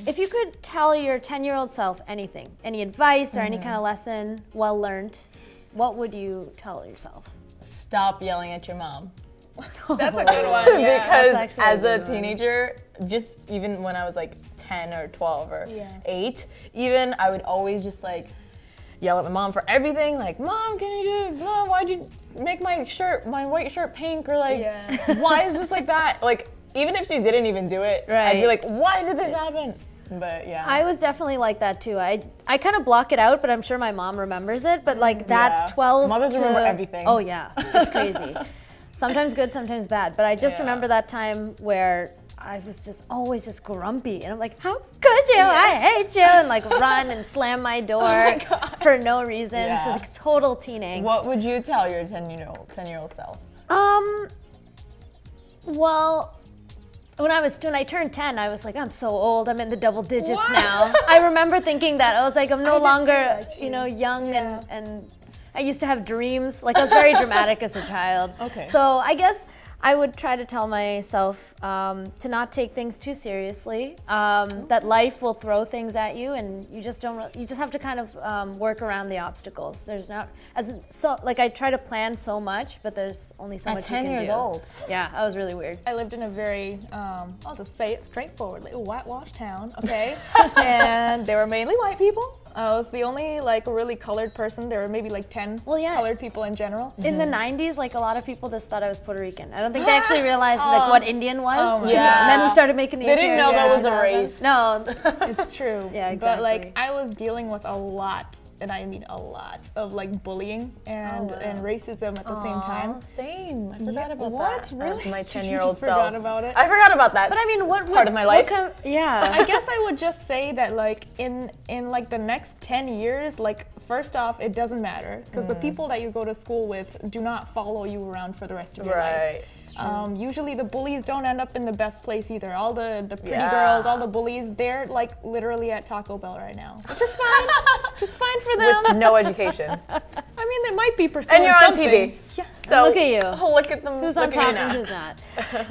If you could tell your 10-year-old self anything, any advice or any kind of lesson well learned, what would you tell yourself? Stop yelling at your mom. That's a good one. Yeah. Because as a teenager, just even when I was like 10 or 12 or 8, even I would always just like yell at my mom for everything. Like, Mom, can you do? Mom, why'd you make my white shirt pink? Or like, why is this like that? Like, even if she didn't even do it, I'd be like, why did this happen? But yeah. I was definitely like that too. I kind of block it out, but I'm sure my mom remembers it. But like that 12 Mothers remember everything. Oh yeah, it's crazy. Sometimes good, sometimes bad. But I just remember that time where I was just always just grumpy. And I'm like, how could you? I hate you. And like run and slam my door for no reason. It's just like total teen angst. What would you tell your 10-year-old self? Well, when I turned 10, I was like, I'm so old. I'm in the double digits now. I remember thinking that. I was like, I'm no longer, young and I used to have dreams. Like I was very dramatic as a child. Okay. So I guess I would try to tell myself to not take things too seriously. That life will throw things at you, and you just have to kind of work around the obstacles. There's not I try to plan so much, but there's only so much you can do. At 10 years old. Yeah, I was really weird. I lived in a very, I'll just say it straightforwardly, a whitewash town, okay? And they were mainly white people. I was the only like really colored person. There were maybe like 10 colored people in general. In the 90s, like a lot of people just thought I was Puerto Rican. I don't think they actually realized like what Indian was. And then we started making the They didn't know that was a race. No. It's true. Yeah, exactly. But like I was dealing with a lot, and I mean a lot, of like bullying and racism at the same time. Same. I forgot about what? that. Really? My You 10-year-old just self. forgot about it? I forgot about that. But I mean, what part of my life? I guess I would just say that like in like the next 10 years, like first off, it doesn't matter because the people that you go to school with do not follow you around for the rest of your life. Usually the bullies don't end up in the best place either. All the pretty girls, all the bullies, they're like literally at Taco Bell right now, which is fine. Just fine for them. With no education. I mean, they might be pursuing And you're on something. TV. Yes. So look at you. Oh, look at them. Who's on top and who's not?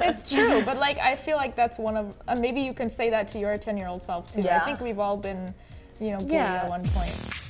It's true, but like I feel like that's one of maybe you can say that to your 10-year-old self too. I think we've all been, bullied at one point.